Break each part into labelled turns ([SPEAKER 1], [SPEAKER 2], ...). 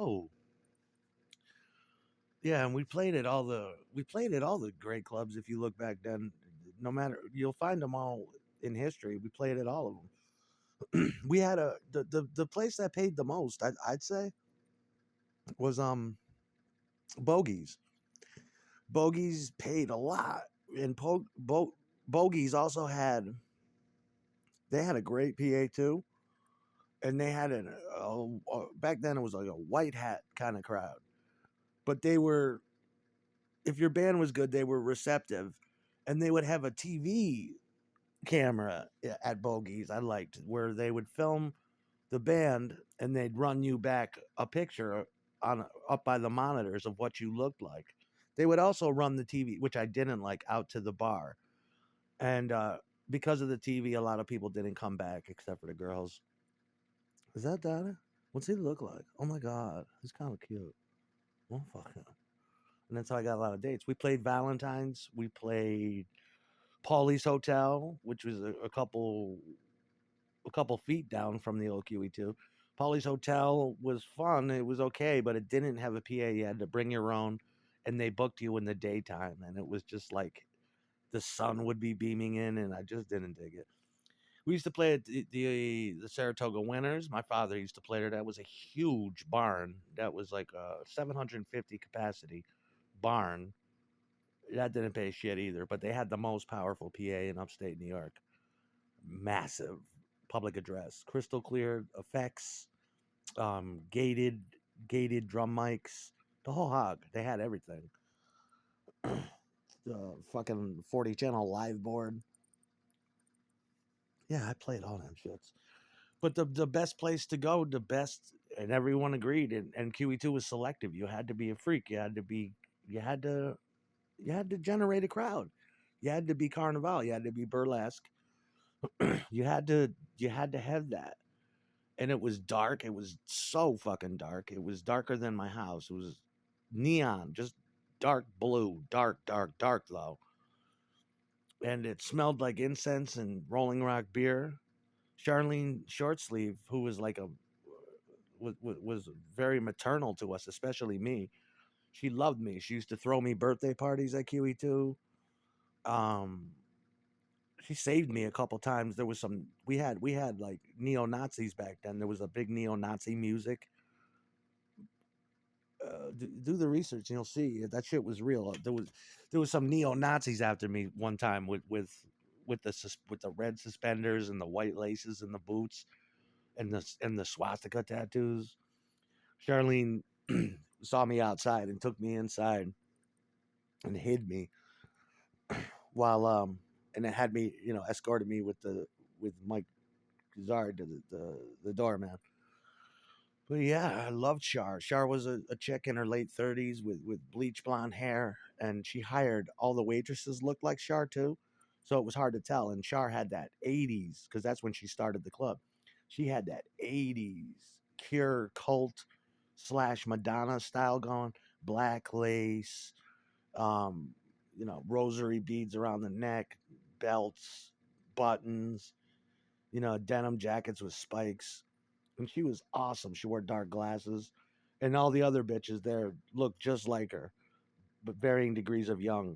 [SPEAKER 1] Oh, yeah, and we played at all the great clubs. If you look back then, no matter you'll find them all in history. We played at all of them. We had the place that paid the most. I'd say was Bogies. Bogies paid a lot, and Bogies also they had a great PA too, and they had back then it was like a white hat kind of crowd, but they were if your band was good, they were receptive, and they would have a TV camera at Bogies. I liked where they would film the band and they'd run you back a picture on up by the monitors of what you looked like. They would also run the TV, which I didn't like, out to the bar, and because of the TV, a lot of people didn't come back except for the girls. Is that Dada? What's he look like? Oh my god, he's kind of cute. Oh fuck him. And that's how I got a lot of dates. We played Valentine's. We played Paulie's Hotel, which was a couple feet down from the old QE2. Paulie's Hotel was fun. It was okay, but it didn't have a PA. You had to bring your own, and they booked you in the daytime, and it was just like the sun would be beaming in, and I just didn't dig it. We used to play at the Saratoga Winners. My father used to play there. That was a huge barn. That was like a 750 capacity barn. That didn't pay shit either, but they had the most powerful PA in upstate New York. Massive public address, crystal clear effects, gated drum mics, the whole hog. They had everything. The fucking 40 channel live board. Yeah, I played all them shits. But the best place to go, the best, and everyone agreed, and QE2 was selective. You had to be a freak. You had to, you had to generate a crowd. You had to be carnival. You had to be burlesque. you had to, you had to have that. And it was dark. It was so fucking dark. It was darker than my house. It was neon, just dark blue, dark though. And it smelled like incense and Rolling Rock beer. Charlene Shortsleeve, who was like a was very maternal to us, especially me. She loved me. She used to throw me birthday parties at QE2. Um, she saved me a couple times. There was some we had like neo Nazis back then. There was a big neo Nazi music. Do the research and you'll see that shit was real. There was some neo Nazis after me one time with the red suspenders and the white laces and the boots and the swastika tattoos. Charlene saw me outside and took me inside and hid me while and it had me escorted me with Mike Zard to the doorman. But yeah, I loved Char. Char was a chick in her late 30s with bleach blonde hair, and she hired all the waitresses looked like Char too, so it was hard to tell. And Char had that 80s because that's when she started the club. She had that 80s Cure cult slash Madonna style going, black lace, um, rosary beads around the neck, belts, buttons, denim jackets with spikes, and she was awesome. She wore dark glasses, and all the other bitches there looked just like her, but varying degrees of young.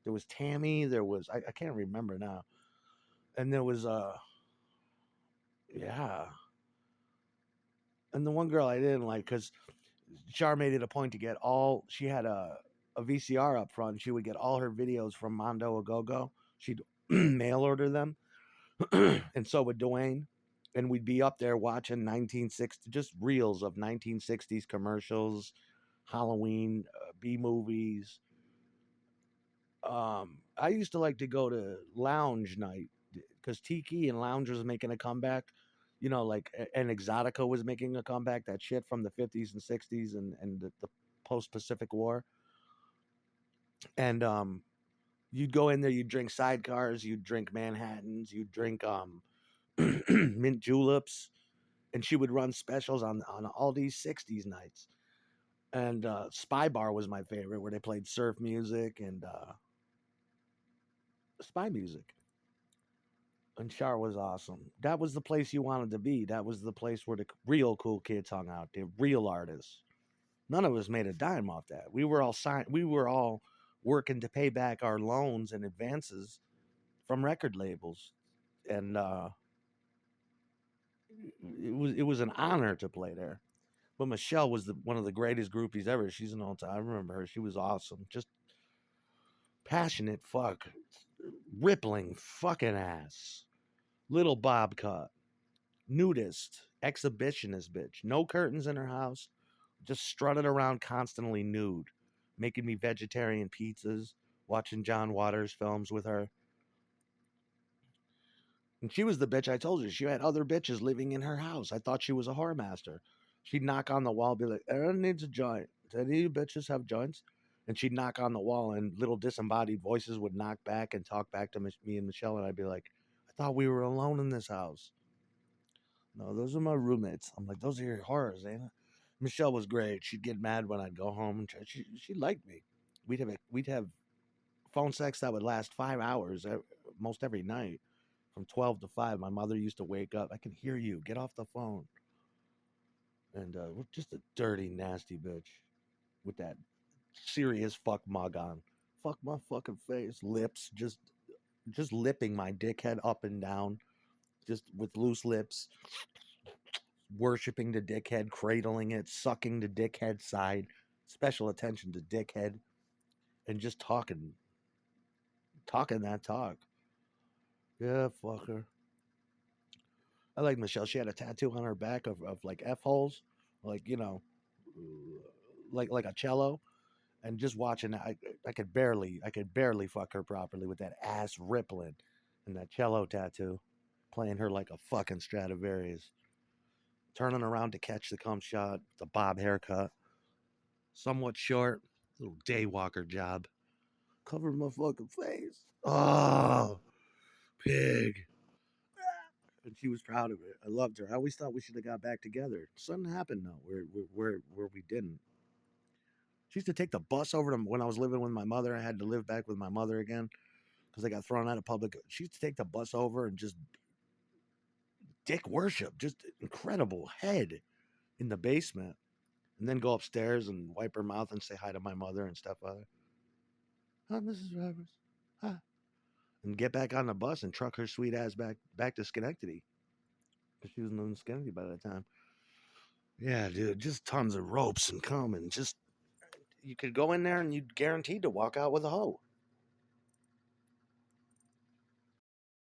[SPEAKER 1] There was Tammy. There was I can't remember now, and there was yeah, and the one girl I didn't like because Char made it a point to get all. She had a VCR up front. She would get all her videos from Mondo a Go Go. She'd mail order them, and so would Dwayne. And we'd be up there watching 1960 just reels of 1960s commercials, Halloween, B movies. I used to like to go to lounge night because Tiki and Lounge was making a comeback. Like and Exotica was making a comeback. That shit from the 50s and 60s and the post Pacific War. And you'd go in there, you'd drink sidecars, you'd drink Manhattans, you'd drink mint juleps, and she would run specials on all these 60s nights. And Spy Bar was my favorite, where they played surf music and spy music. And Char was awesome. That was the place you wanted to be. That was the place where the real cool kids hung out. The real artists. None of us made a dime off that. We were all signed. We were all working to pay back our loans and advances from record labels, and it was an honor to play there. But Michelle was one of the greatest groupies ever. She's an old time. I remember her. She was awesome. Just passionate fuck, rippling fucking ass, little bob cut, nudist, exhibitionist bitch. No curtains in her house. Just strutted around constantly nude, making me vegetarian pizzas, watching John Waters films with her. And she was the bitch I told you. She had other bitches living in her house. I thought she was a whore master. She'd knock on the wall, be like, Aaron needs a joint. Do any of you bitches have joints? And she'd knock on the wall, and little disembodied voices would knock back and talk back to me and Michelle. And I'd be like, I thought we were alone in this house. No, those are my roommates. I'm like, those are your horrors, ain't it? Michelle was great. She'd get mad when I'd go home, and she liked me. We'd have phone sex that would last 5 hours most every night, from 12 to 5. My mother used to wake up. I can hear you. Get off the phone. And we're just a dirty, nasty bitch with that serious fuck mug on. Fuck my fucking face, lips, just lipping my dickhead up and down, just with loose lips, worshiping the dickhead, cradling it, sucking the dickhead side, special attention to dickhead, and just talking that talk. Yeah, fuck her. I like Michelle. She had a tattoo on her back of like F holes, like like a cello. And just watching that, I could barely fuck her properly with that ass rippling and that cello tattoo, playing her like a fucking Stradivarius, turning around to catch the cum shot, the bob haircut, somewhat short, little daywalker job, covered my fucking face. Oh, pig. And she was proud of it. I loved her. I always thought we should have got back together. Something happened though, where we didn't. She used to take the bus over to when I was living with my mother. I had to live back with my mother again because I got thrown out of public. She used to take the bus over and just dick worship, just incredible head in the basement, and then go upstairs and wipe her mouth and say hi to my mother and stepfather. Hi, Mrs. Roberts. Hi. And get back on the bus and truck her sweet ass back to Schenectady because she was in Schenectady by that time. Yeah, dude, just tons of ropes and cum and just you could go in there and you'd guaranteed to walk out with a hoe.